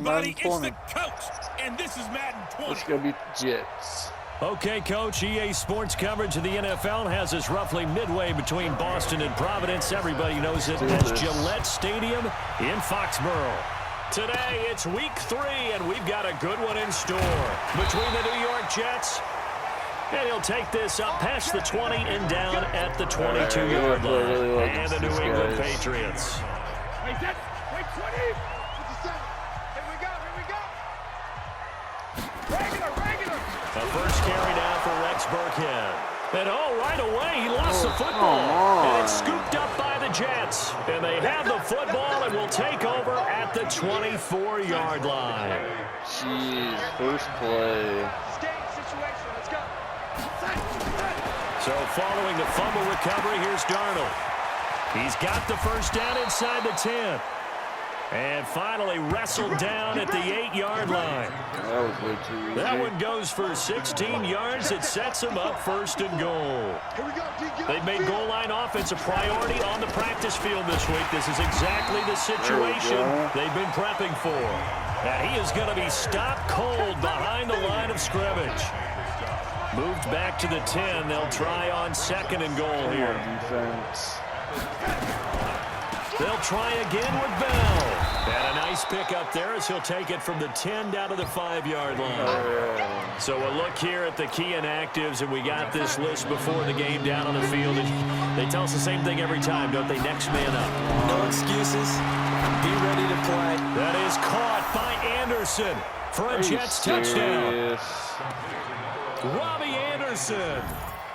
Madden It's 20. the coach, and this is Madden 20. It's going to be Jets. Okay, Coach, EA Sports coverage of the NFL has us roughly midway between Boston and Providence. Everybody knows it as Gillette Stadium in Foxborough. Today, it's week 3, and we've got a good one in store between the New York Jets. And he'll take this up past the 20 and down at the 22-yard line. And the New England Patriots. Hey, Jets, wait, 20. Here we go. Regular. A first carry down for Rex Burkhead. And right away, he lost the football. And it's scooped up by the Jets. And they have the football and will take over at the 24-yard line. Jeez, first play. So following the fumble recovery, here's Darnold. He's got the first down inside the 10. And finally wrestled down at the 8-yard line. That was way too easy. That one goes for 16 yards. It sets them up first and goal. They've made goal line offense a priority on the practice field this week. This is exactly the situation they've been prepping for. And he is going to be stopped cold behind the line of scrimmage. Moved back to the 10. They'll try on second and goal here. Defense. They'll try again with Bell. And a nice pick up there as he'll take it from the 10 down to the 5-yard line. So a look here at the key inactives, and we got this list before the game down on the field. And they tell us the same thing every time, don't they? Next man up. No excuses. Be ready to play. That is caught by Anderson for a Jets touchdown. Robbie Anderson.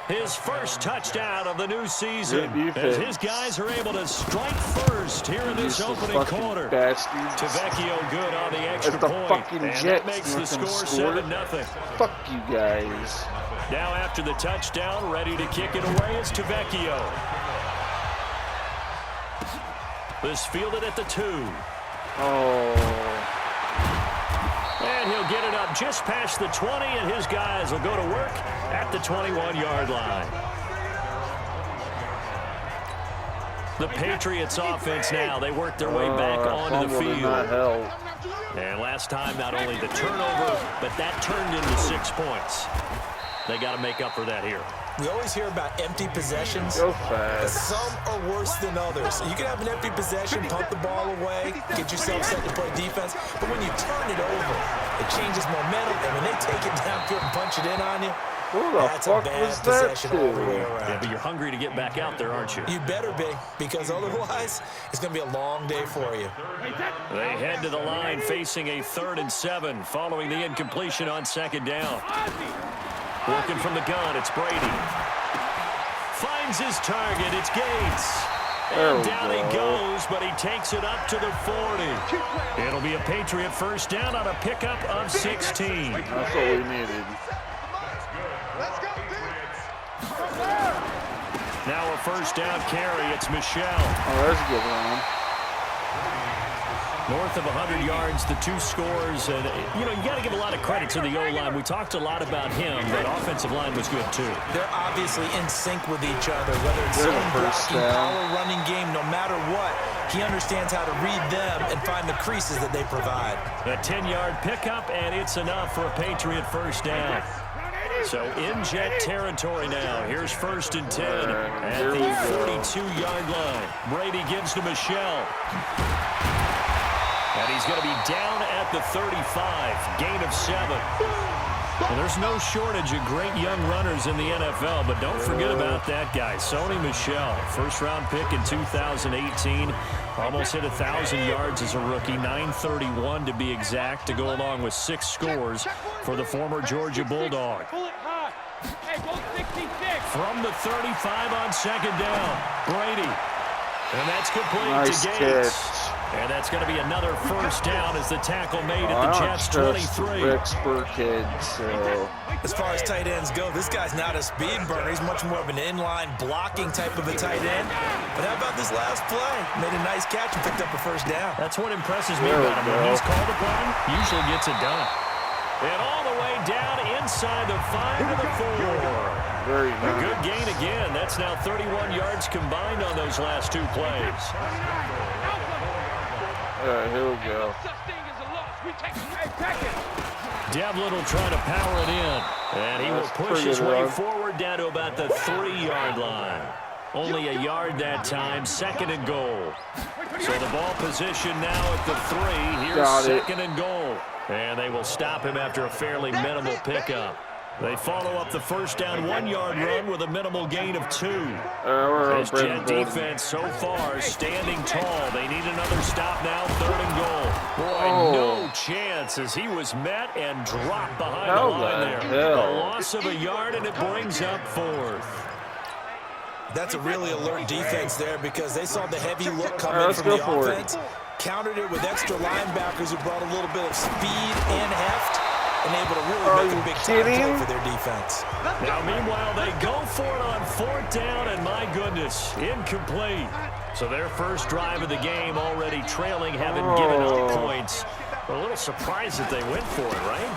His first touchdown of the new season as his guys are able to strike first here in this opening quarter. Tavecchio good on the extra point. And that makes the score 7-0. Fuck you guys. Now after the touchdown, ready to kick it away is Tavecchio. This fielded at the 2. And he'll get it up just past the 20, and his guys will go to work at the 21-yard line. The Patriots offense now, they work their way back onto the field. And last time, not only the turnover, but that turned into 6 points. They got to make up for that here. We always hear about empty possessions. But some are worse than others. You can have an empty possession, pump the ball away, get yourself set to play defense. But when you turn it over, it changes momentum. And when they take it downfield and punch it in on you, that's a bad possession all the way around. Yeah, but you're hungry to get back out there, aren't you? You better be, because otherwise, it's going to be a long day for you. They head to the line facing a 3rd and 7 following the incompletion on second down. Working from the gun, it's Brady. Finds his target, it's Gates. And down he goes, but he takes it up to the 40. It'll be a Patriot first down on a pickup of 16. That's what we needed. Now a first down carry, it's Michelle. Oh, that's a good one. North of 100 yards, the 2 scores. And, you got to give a lot of credit to the O-line. We talked a lot about him. That offensive line was good, too. They're obviously in sync with each other, whether it's zone blocking, power running game, no matter what. He understands how to read them and find the creases that they provide. A 10-yard pickup, and it's enough for a Patriot first down. So in Jet territory now. Here's 1st and 10 at the 42-yard line. Brady gives to Michelle. And he's going to be down at the 35, gain of 7. Well, there's no shortage of great young runners in the NFL, but don't forget about that guy, Sony Michel. First-round pick in 2018. Almost hit 1,000 yards as a rookie, 931 to be exact, to go along with 6 scores for the former Georgia Bulldog. From the 35 on second down, Brady. And that's complete to Gates. And that's going to be another first down as the tackle made at the Jets 23. Rex Burkhead, so. As far as tight ends go, this guy's not a speed burner. He's much more of an inline blocking type of a tight end. But how about this last play? Made a nice catch and picked up a first down. That's what impresses me about him. When he's called upon, usually gets it done. And all the way down inside the 5 to the 4. Very nice. A good gain again. That's now 31 yards combined on those last 2 plays. All right, here we go. Devlin will try to power it in. And he will push his way forward down to about the 3-yard line. Only a yard that time, 2nd and goal. So the ball position now at the 3. Here's 2nd and goal. And they will stop him after a fairly minimal pickup. They follow up the first down 1-yard run with a minimal gain of 2. This Jet defense so far standing tall. They need another stop now, 3rd and goal. Boy, no chance as he was met and dropped behind the line there. A loss of a yard, and it brings up 4th. That's a really alert defense there because they saw the heavy look coming from the offense, countered it with extra linebackers who brought a little bit of speed and heft, and able to really make a big-time play for their defense. Now, meanwhile, they go for it on 4th down, and my goodness, incomplete. So their first drive of the game already trailing, having given up points. A little surprised that they went for it, right?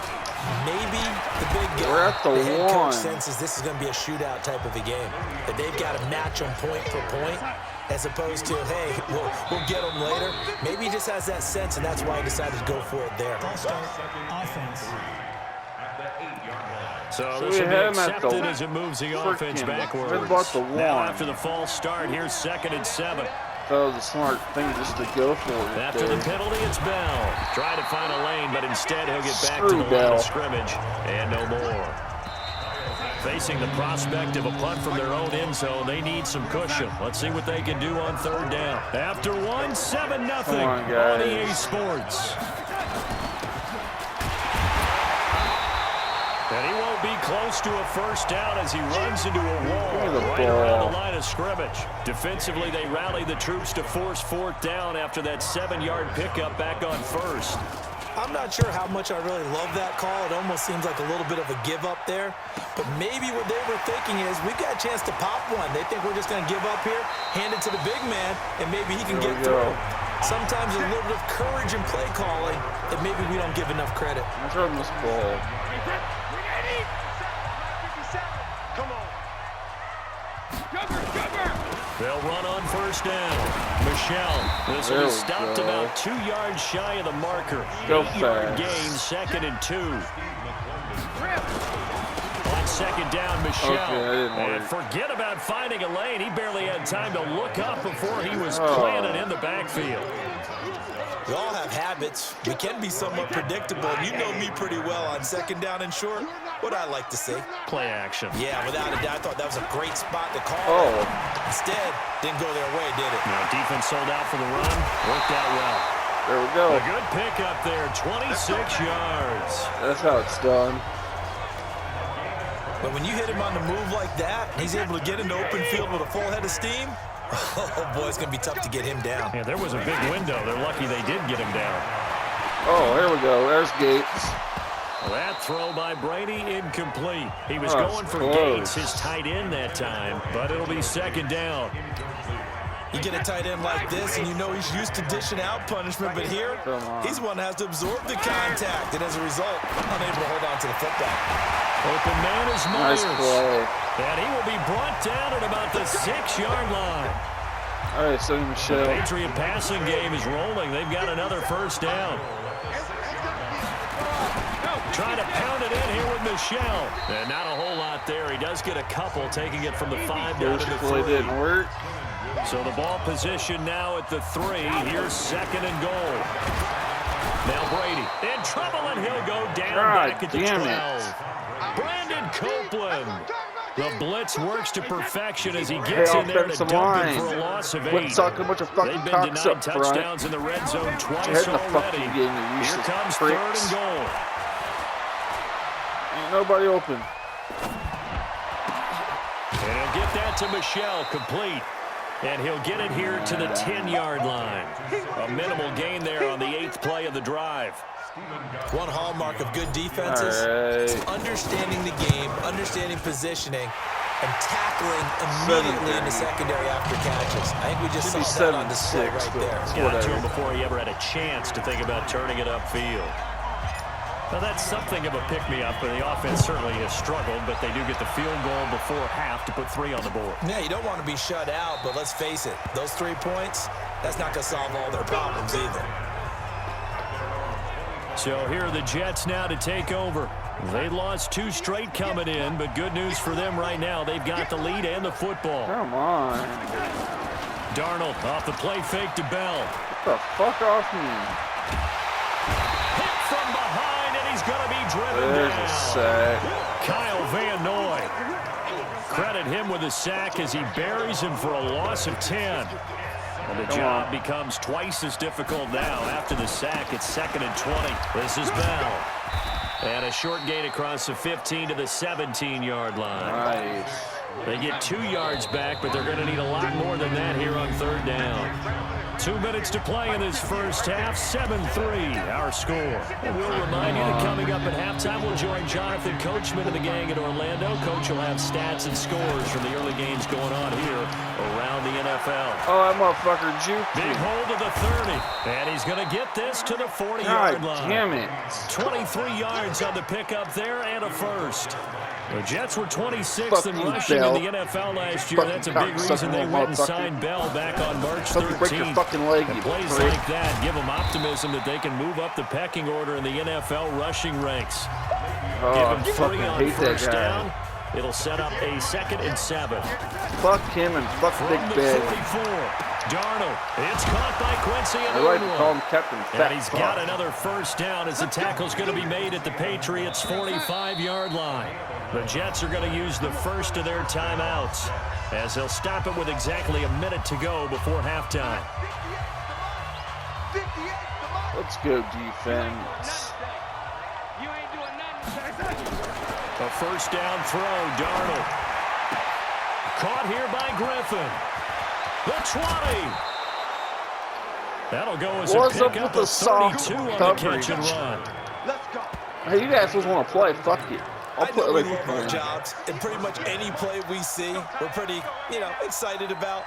Maybe the big guy, we're at the head coach 1. senses this is going to be a shootout type of a game. That they've got to match them point for point, as opposed to, hey, we'll get them later. Maybe he just has that sense, and that's why he decided to go for it there. Offense. So this will be accepted as it moves the offense backwards. Now after the false start, here's 2nd and 7. That was a smart thing just to go for it. After the penalty, it's Bell. Try to find a lane, but instead he'll get back to the line of scrimmage and no more. Facing the prospect of a punt from their own end zone, they need some cushion. Let's see what they can do on 3rd down. After 1, 7-0 on EA Sports. And he won't be close to a first down as he runs into a wall right around the line of scrimmage. Defensively, they rally the troops to force 4th down after that 7-yard pickup back on 1st. I'm not sure how much I really love that call. It almost seems like a little bit of a give up there. But maybe what they were thinking is, we've got a chance to pop one. They think we're just going to give up here, hand it to the big man, and maybe he can get through. Sometimes a little bit of courage and play calling that maybe we don't give enough credit. Let's run this ball. Come on. They'll run on 1st down. Michelle. This will be stopped about 2 yards shy of the marker. 8-yard gain, 2nd and 2. On 2nd down, Michelle. And forget about finding a lane. He barely had time to look up before he was planted in the backfield. We all have habits. We can be somewhat predictable. You know me pretty well on 2nd down and short. What I like to see. Play action. Yeah, without a doubt. I thought that was a great spot to call. Instead, didn't go their way, did it? Now, defense sold out for the run. Worked out well. There we go. A good pickup there, 26 yards. That's how it's done. But when you hit him on the move like that, he's able to get into open field with a full head of steam. Oh, boy, it's going to be tough to get him down. Yeah, there was a big window. They're lucky they did get him down. Oh, here we go. There's Gates. That throw by Brady, incomplete. He was going for Gates, his tight end that time, but it'll be 2nd down. You get a tight end like this, and you know he's used to dishing out punishment, but here, he's one that has to absorb the contact, and as a result, unable to hold on to the football. Open man is Myers. Nice play. And he will be brought down at about the 6-yard line. All right, so Michelle. The Patriot passing game is rolling. They've got another 1st down. Trying to pound it in here with Michelle. And not a whole lot there. He does get a couple, taking it from the 5 down to the 3. Didn't work. So the ball position now at the 3. Here's 2nd and goal. Now Brady in trouble, and he'll go down back at the 12. Brandon Copeland. The blitz works to perfection as he gets in there to dump it for a loss of 8. They've been denied touchdowns in the red zone twice already. Here comes 3rd and goal. Ain't nobody open. And he'll get that to Michelle, complete. And he'll get it here to the 10-yard line. A minimal gain there on the 8th play of the drive. One hallmark of good defenses is understanding the game, understanding positioning, and tackling immediately in the secondary after catches. I think we just saw that on display right there. Got to him before he ever had a chance to think about turning it upfield. Now, that's something of a pick-me-up, but the offense certainly has struggled, but they do get the field goal before half to put 3 on the board. Yeah, you don't want to be shut out, but let's face it, those 3 points, that's not going to solve all their problems either. So here are the Jets now to take over. They lost 2 straight coming in, but good news for them right now. They've got the lead and the football. Come on. Darnold off the play fake to Bell. Get the fuck off me. Hit from behind, and he's going to be driven There's down. a sack. Kyle Van Noy. Credit him with a sack as he buries him for a loss of 10. And the job becomes twice as difficult now. After the sack, it's 2nd and 20. This is Bell. And a short gain across the 15 to the 17-yard line. Nice. They get 2 yards back, but they're going to need a lot more than that here on 3rd down. 2 minutes to play in this first half. 7-3, our score. And we'll remind you that coming up at halftime, we'll join Jonathan Coachman and the gang in Orlando. Coach will have stats and scores from the early games going on here around the NFL. Oh, that motherfucker juked me. Big hold to the 30, and he's going to get this to the 40-yard line. God damn it. 23 yards on the pickup there and a first. The Jets were 26th in rushing Bell. in the NFL last year. That's a big reason they went and signed Bell back on March 13th. Break your fucking leg, And plays like that give them optimism that they can move up the pecking order in the NFL rushing ranks. Give them 3 on first down. It'll set up a 2nd and 7. Fuck him and fuck Big From the Ben. 44, Darnold. It's caught by Quincy. I like to call him Captain Fat. And he's got another first down as the tackle's going to be made at the Patriots' 45-yard line. The Jets are going to use the first of their timeouts as they'll stop it with exactly a minute to go before halftime. Let's go, defense. A first down throw, Darnold. Caught here by Griffin. The 20. That'll go as What's a up pickup with the of soft 32 on the coverage? catch and run. Hey, you guys just want to play? Fuck it. I know we love our jobs, and pretty much any play we see, we're pretty, excited about.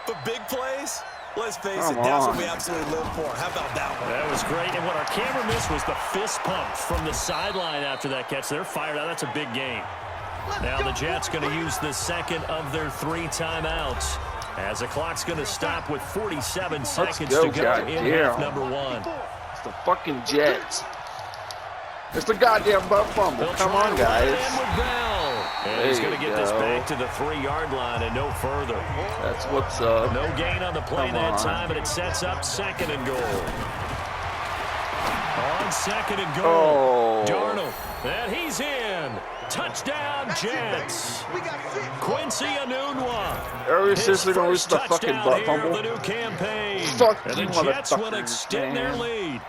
But big plays, let's face it, that's what we absolutely live for. How about that one? That was great, and what our camera missed was the fist pump from the sideline after that catch. They're fired out. That's a big game. Now the Jets going to use the second of their 3 timeouts as the clock's going to stop with 47 seconds to go in half number 1. It's the fucking Jets. It's the goddamn butt fumble. Come on, guys. And he's going to get this back to the 3-yard line and no further. That's what's up. No gain on the play that time, and it sets up 2nd and goal. On 2nd and goal, Darnold, and he's in. Touchdown, Jets. Quincy Enunwa. Early sister gonna lose the fucking butt fumble. The new campaign. Fuck and you, the Jets will motherfuckers, extend their lead.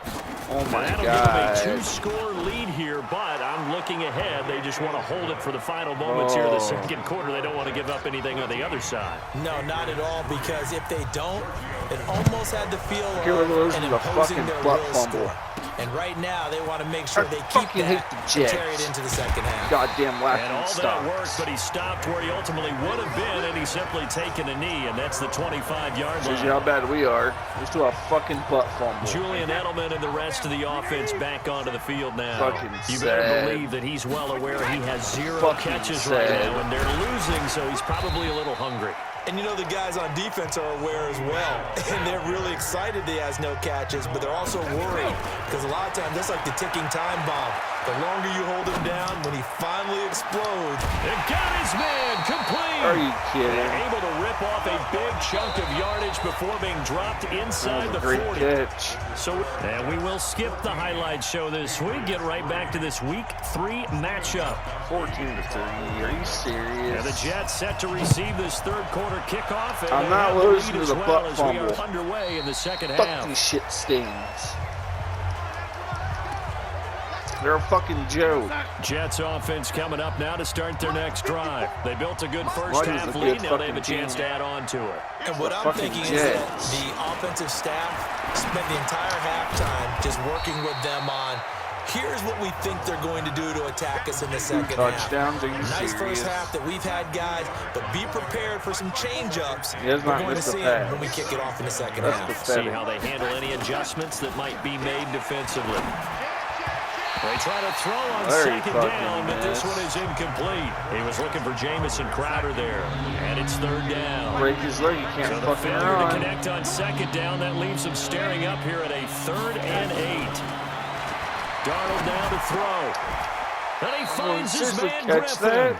Oh my That'll God. give them a 2-score lead here, but I'm looking ahead. They just want to hold it for the final moments here in the second quarter. They don't want to give up anything on the other side. No, not at all, because if they don't, it almost had the feel of losing an the imposing fucking their butt will fumble. score. And right now, they want to make sure they keep fucking that hate the and Jets. carry it into the second half. Goddamn And all laughing that stock. worked, but he stopped where he ultimately would have been, and he's simply taken a knee, and that's the 25-yard Shows line. you how bad we are. Just do a fucking butt fumble. Julian Edelman and the rest of the offense back onto the field now. Fucking You better sad. believe that he's well aware he has 0 Fucking catches sad. right now, and they're losing, so he's probably a little hungry. And the guys on defense are aware as well. And they're really excited he has no catches, but they're also worried. Because a lot of times, that's like the ticking time bomb. The longer you hold him down, when he finally explodes. It got his man complete. Are you kidding? And able to rip off a big chunk of yardage before being dropped inside the 40. Great catch. And we will skip the highlight show this week. Get right back to this week 3 matchup. 14-3. Are you serious? And the Jets set to receive this third quarter kickoff. And I'm they not have the losing lead to as the well butt as fumble. we are underway in the second Fuck half. these shit stains. They're a fucking joke. Jets offense coming up now to start their next drive. They built a good first What is half a lead. good Now they have a fucking chance team? to add on to it. And what I'm fucking thinking is that Jets. the offensive staff spent the entire halftime just working with them on, here's what we think they're going to do to attack us in the second Touchdowns, are you half. Nice serious? first half that we've had, guys, but be prepared for some change-ups. He has We're not going to missed a see them pass. when we kick it off in the second That's half. See pathetic. how they handle any adjustments that might be made defensively. They try to throw on Very second fucking down, but this miss. one is incomplete. He was looking for Jamison Crowder there, and it's third down. Break his leg. You can't So the fucking failure to run. connect on second down, that leaves them staring up here at a 3rd and 8. Darnold down to throw. And he finds his man catch Griffin.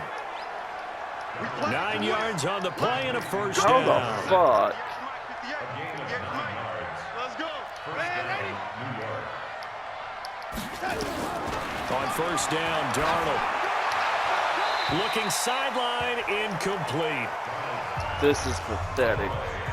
that? 9 yards on the play and a first down. How the fuck? Let's go. On first down, Darnold. Looking sideline, incomplete. This is pathetic.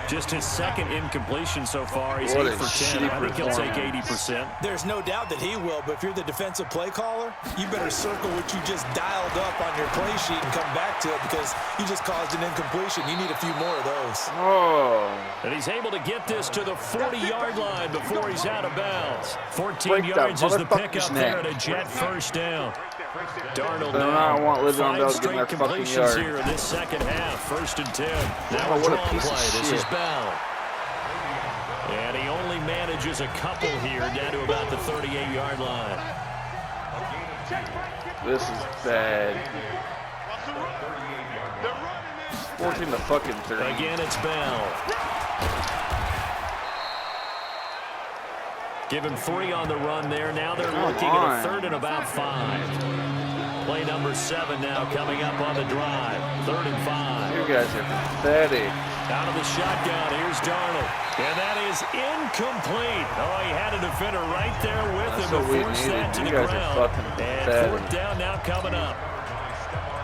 Just his second incompletion so far. He's What 8 a for 10. shitty I think he'll take performance. 80%. There's no doubt that he will, but if you're the defensive play caller, you better circle what you just dialed up on your play sheet and come back to it because you just caused an incompletion. You need a few more of those. Oh. And he's able to get this to the 40-yard line before he's out of bounds. 14 Break that yards is the motherfucker's pickup there neck. at a Jet first down. Darnold Then I now. want Le'Veon Bell 5 to get in straight their fucking completions yard. here in this second half. First and 10. Now Oh, a what a draw piece of play. This is shit. Bell. And he only manages a couple here down to about the 38-yard line. This is bad. 14 to fucking 3. Again, it's Bell. Give him 3 on the run there. Now they're looking at a third and about 5. Play number 7 now coming up on the drive. 3rd and 5. You guys are pathetic. Out of the shotgun, here's Darnold. And that is incomplete. Oh, he had a defender right there with That's him what to we force needed. that to You the guys are ground. fucking And pathetic. 4th down now coming up.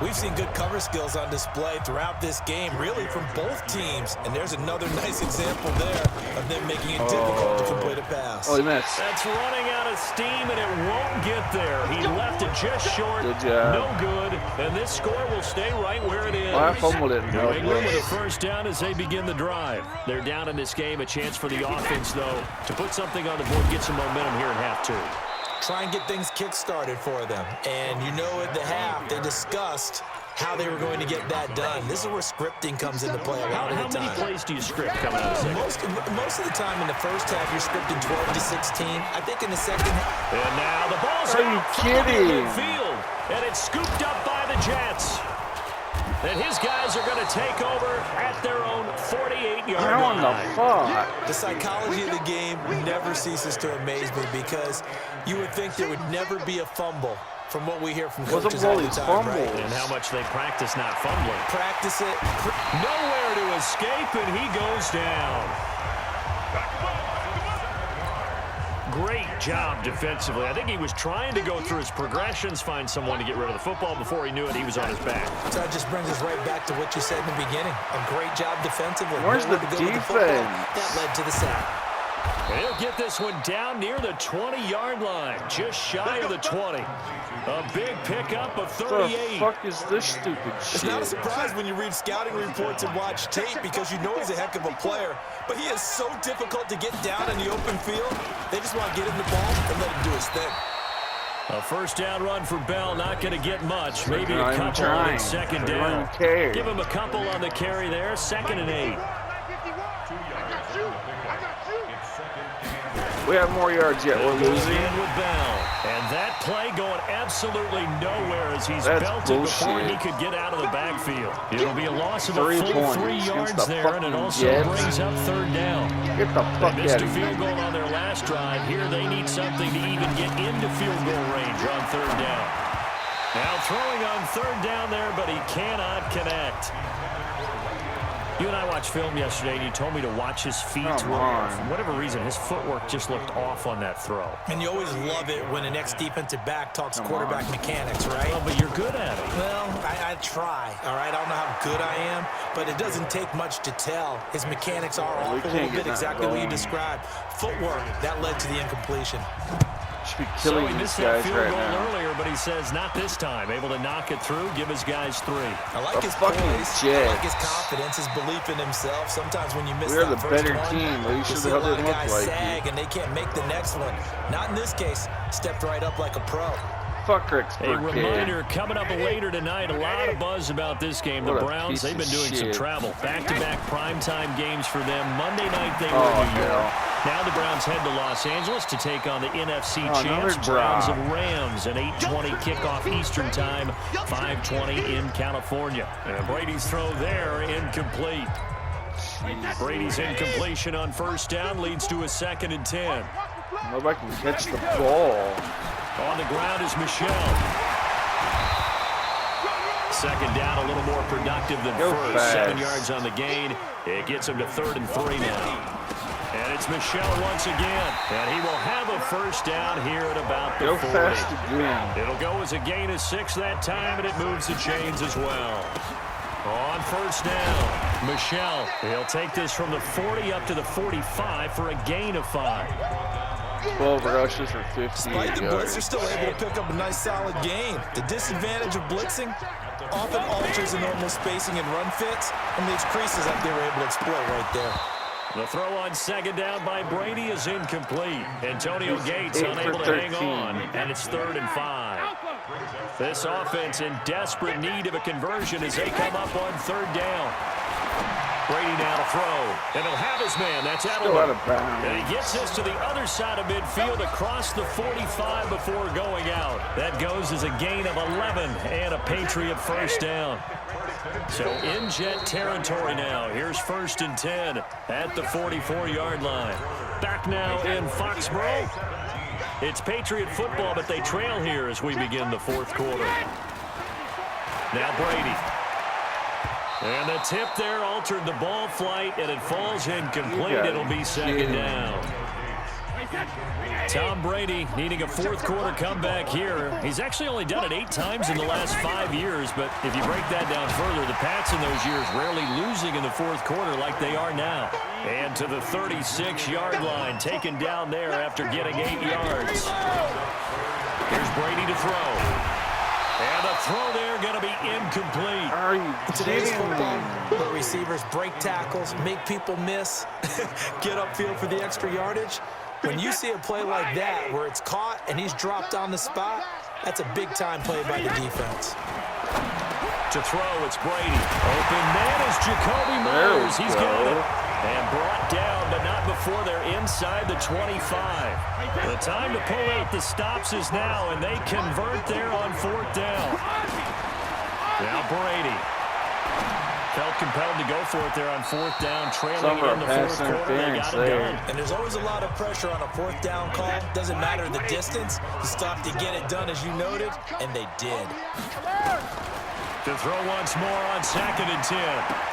We've seen good cover skills on display throughout this game, really from both teams. And there's another nice example there of them making it difficult to complete a pass. Oh, he missed. That's running out of steam, and it won't get there. He left it just short. Good job. No good. And this score will stay right where it is. Oh, I fumbled it. New England with a first down as they begin the drive. They're down in this game. A chance for the offense, though, to put something on the board, get some momentum here in half 2. Try and get things kick-started for them. And you know at the half, they discussed how they were going to get that done. This is where scripting comes into play a lot of the How time. many plays do you script coming out of the second? Most of the time in the first half, you're scripting 12 to 16. I think in the second half. And now the ball's Are you out kidding? midfield, and it's scooped up by the Jets. And his guys are going to take over at their own 48-yard How in the line. fuck? The psychology of the game never ceases to amaze me because you would think there would never be a fumble from what we hear from What's up coaches with all all the these time, right? fumbles? And how much they practice not fumbling. Practice it. Nowhere to escape, and he goes down. Great job defensively. I think he was trying to go through his progressions, find someone to get rid of the football. Before he knew it, he was on his back. So that just brings us right back to what you said in the beginning. A great job defensively. Where's Nowhere the to go with the football. defense? That led to the sack. And he'll get this one down near the 20-yard line, just shy of the 20. A big pickup of What the 38. fuck is this stupid It's not a shit? surprise when you read scouting reports and watch tape because you know he's a heck of a player. But he is so difficult to get down in the open field. They just want to get him the ball and let him do his thing. A first down run for Bell, not going to get much. Maybe Not a even couple on trying. his second They don't down. even care. Give him a couple on the carry there. 2nd and 8. We have more yards yet. We're losing. In with Bell. And that play going absolutely nowhere as he's That's belted before bullshit. he could get out of the backfield. It'll be a loss of 3 a full points 3 against yards the there, and it fucking also Jets. brings up 3rd down. Get the fuck They missed out a of field here. goal on their last drive. Here they need something to even get into field goal range on 3rd down. Now throwing on 3rd down there, but he cannot connect. You and I watched film yesterday, and you told me to watch his feet. Come on. For whatever reason, his footwork just looked off on that throw. And you always love it when an ex-defensive back talks quarterback mechanics, right? Well, but you're good at it. Well, I try, all right? I don't know how good I am, but it doesn't take much to tell. His mechanics are off a can't little get bit, that exactly what you going. described. Footwork, that led to the incompletion. Should be So killing he these missed that guys field right goal now. earlier, but he says not this time. Able to knock it through, give his guys 3. I like The his fucking poise, I Jets. like his confidence, his belief in himself. Sometimes when you miss We are that the first better one, team. We you should see a have lot it of look guys like sag and they can't make the next one. Not in this case. Stepped right up like a pro. Fuck A expert kid. reminder coming up later tonight. A lot of buzz about this game. The What a Browns, piece they've been of doing some shit. travel. Back-to-back primetime games for them. Monday night they were Oh, in New York. hell. Now the Browns head to Los Angeles to take on the NFC Oh, champs, another Browns drop. and Rams. An 8:20 kickoff Eastern time, 5:20 in California. And Brady's throw there, incomplete. Brady's incompletion on first down leads to a 2nd and 10. Nobody can catch the ball. On the ground is Michelle. Second down, a little more productive than first. Fast. 7 yards on the gain. It gets him to 3rd and 3 now. And it's Michelle once again. And he will have a first down here at about the 40. Fast again. It'll go as a gain of 6 that time, and it moves the chains as well. On first down, Michelle. He'll take this from the 40 up to the 45 for a gain of 5. 12 rushes for 50 Despite the blitz, they're still able to pick up a nice solid gain. The disadvantage of blitzing often alters the normal spacing and run fits, and leaves creases that they were able to exploit right there. The throw on second down by Brady is incomplete. Antonio Gates unable to hang on, and it's 3rd and 5. This offense in desperate need of a conversion as they come up on 3rd down. Brady now to throw, and he'll have his man. That's Edelman. And he gets this to the other side of midfield across the 45 before going out. That goes as a gain of 11 and a Patriot first down. So in Jet territory now. Here's 1st and 10 at the 44-yard line. Back now in Foxborough. It's Patriot football, but they trail here as we begin the 4th quarter. Now Brady. And the tip there altered the ball flight, and it falls incomplete. It'll be 2nd down. Tom Brady needing a 4th quarter comeback here. He's actually only done it 8 times in the last 5 years, but if you break that down further, the Pats in those years rarely losing in the 4th quarter like they are now. And to the 36-yard line, taken down there after getting 8 yards. Here's Brady to throw. And the throw there going to be incomplete. Are you Today's football, where receivers break tackles, make people miss, get upfield for the extra yardage. When you see a play like that where it's caught and he's dropped on the spot, that's a big-time play by the defense. To throw, it's Brady. Open man is Jacoby Myers. He's got it. And brought down, but not before they're inside the 25. The time to pull out the stops is now, and they convert there on 4th down. Now Brady. Felt compelled to go for it there on 4th down, trailing in the 4th quarter. They got it done. And there's always a lot of pressure on a 4th down call. Doesn't matter the distance. You stop to get it done, as you noted, and they did. To throw once more on 2nd and 10.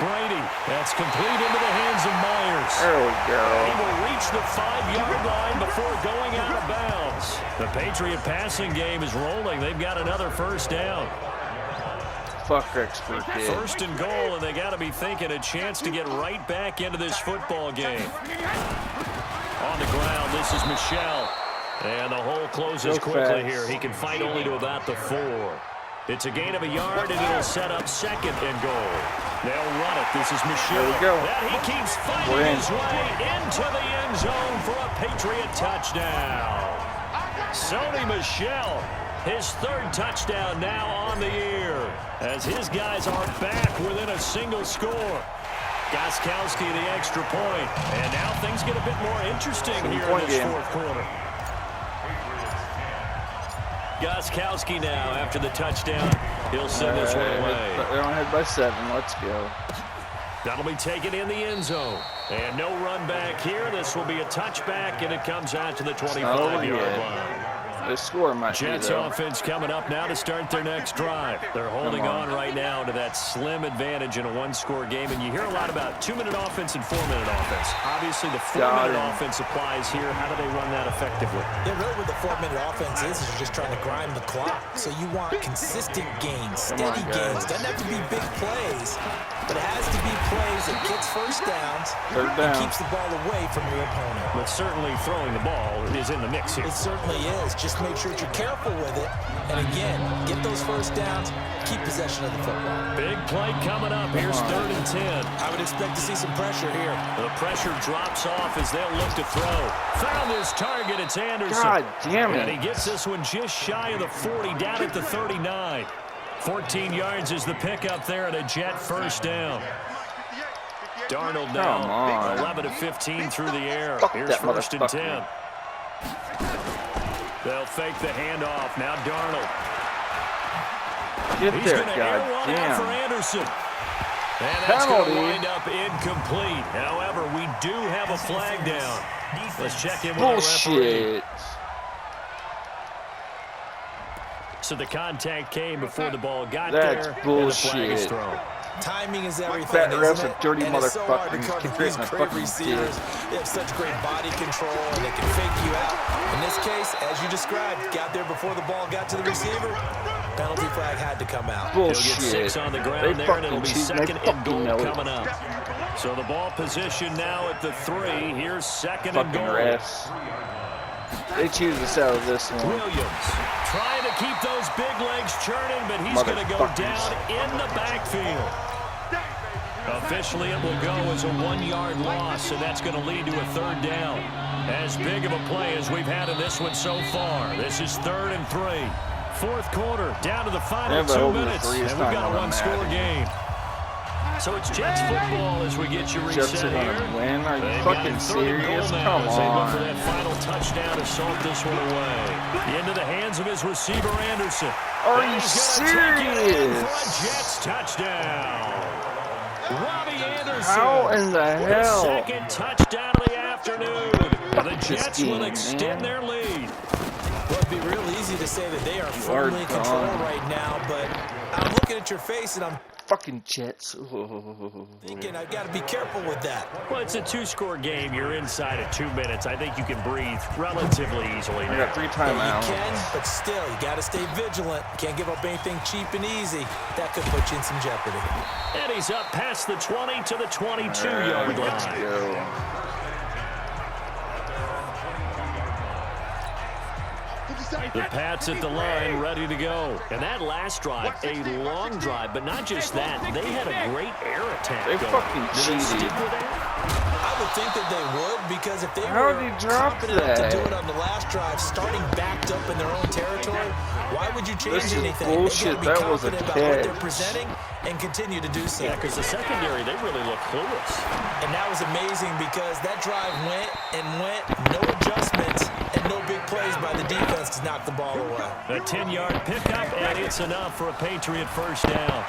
Brady, that's complete into the hands of Myers. There we go. He will reach the 5-yard line before going out of bounds. The Patriot passing game is rolling. They've got another first down. Fuck expert kid. 1st and goal, and they got to be thinking a chance to get right back into this football game. On the ground, this is Michelle. And the hole closes quickly here. He can fight only to about the 4. It's a gain of a yard, and it'll set up 2nd and goal. They'll run it. This is Michelle. There we go. And he keeps fighting his way into the end zone for a Patriot touchdown. Sony Michel, his 3rd touchdown now on the year, as his guys are back within a single score. Gostkowski the extra point, and now things get a bit more interesting here in this 4th quarter. Gostkowski now after the touchdown. He'll send this one away. They're on ahead by 7. Let's go. That'll be taken in the end zone. And no run back here. This will be a touchback, and it comes out to the 25-yard line. The score might Jets be, though. offense coming up now to start their next drive. They're holding on right now to that slim advantage in a 1-score game. And you hear a lot about 2-minute offense and 4-minute offense. Obviously, the 4-minute offense applies here. How do they run that effectively? Yeah, really what the 4-minute offense is you're just trying to grind the clock. So you want consistent gains, steady gains. Doesn't have to be big plays, but it has to be plays that gets first downs and keeps the ball away from your opponent. But certainly throwing the ball is in the mix here. It certainly is. Just make sure that you're careful with it. And again, get those first downs, keep possession of the football. Big play coming up. Here's 3rd and 10. I would expect to see some pressure here. The pressure drops off as they'll look to throw. Found his target. It's Anderson. God damn it. And he gets this one just shy of the 40, down at the 39. 14 yards is the pickup there, and a Jet first down. Darnold now 11 of 15 through the air. Here's 1st and 10. They'll fake the handoff. Now Darnold. He's going to air one out for Anderson. And that's going to wind up incomplete. However, we do have a flag down. Let's check in with the referee. So the contact came before the ball got That's there. bullshit. And the flag is thrown. Timing is everything, That ref's isn't a it? dirty And it's so hard to motherfucker. He's cover creating these a great fucking receivers. dick. They have such great body control, and they can fake you out. In this case, as you described, got there before the ball got to the receiver. Penalty flag had to come out. He'll get Bullshit. 6 on the ground They there, and it'll be fucking cheat. second They and goal fucking know it. coming up. So the ball position now at the 3. Here's second and Fucking goal. refs. They choose us out of this one. Williams trying to keep those big legs churning, but he's going to go Motherfuckers. down in the backfield. Officially, it will go as a 1-yard loss, and that's going to lead to a 3rd down. As big of a play as we've had in this one so far. This is 3rd and 3. 4th quarter, down to the final 2 minutes, and we've got a 1-score game. So it's Jets football as we get you Jets reset are here. gonna win? Are you They've got fucking 3rd and goal serious? now Come as they look for on. that final touchdown to salt this one away. Into the hands of his receiver, Anderson. Are And you he's gonna take it in for a serious? Jets touchdown. Robbie Anderson. How in the hell? Second touchdown of the afternoon. The Jets will extend their lead. Well, it'd be real easy to say that they are firmly in control gone. right now, but I'm looking at your face and I'm Fucking Jets. thinking I've got to be careful with that. Well, it's a 2-score game. You're inside of 2 minutes. I think you can breathe relatively easily. I got 3 You timeouts. can, but still, you got to stay vigilant. Can't give up anything cheap and easy. That could put you in some jeopardy. And he's up past the 20 to the 22-yard Alright, let's line. go. The Pats at the line, ready to go. And that last drive, a long drive, but not just that. They had a great air attack They going. fucking Did they stick cheated. with that? I would think that they would, because if they How were did he drop confident enough that? to do it on the last drive, starting backed up in their own territory, why would you change This is anything? bullshit. They That was a gotta be confident about what they're catch. presenting and continue to do so. Yeah, because the secondary, they really look clueless. And that was amazing because that drive went and went, no adjustments, and no big plays by the defense to knock the ball away. A 10-yard pickup, and it's enough for a Patriot first down.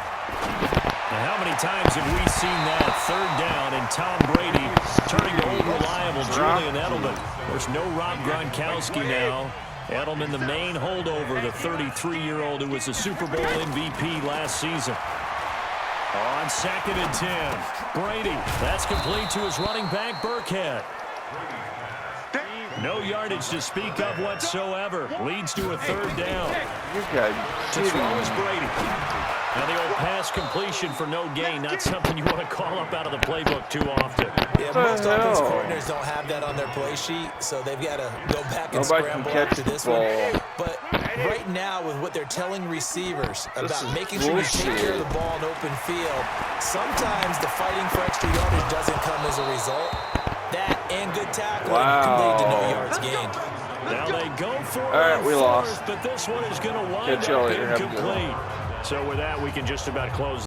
Now, how many times have we seen that 3rd down and Tom Brady turning to old reliable Julian Edelman? There's no Rob Gronkowski now. Edelman, the main holdover, the 33-year-old who was a Super Bowl MVP last season. On 2nd and 10, Brady, that's complete to his running back, Burkhead. No yardage to speak of whatsoever. Leads to a 3rd down. You guys To kidding throw is me. Brady. Now the old pass completion for no gain, not something you want to call up out of the playbook too often. Yeah, the most offensive hell? coordinators don't have that on their play sheet, so they've got to go back and Nobody can scramble catch after the this ball. one. But right now, with what they're telling receivers This about is making sure you take care of the ball in open field, sometimes the fighting for extra yardage doesn't come as a result. That and good tackling can lead to no Wow. yards gained. Now they go for it right, on we 4th, lost. but this one is going to wind Catch y'all up later. Have a good one. incomplete. So with that, we can just about close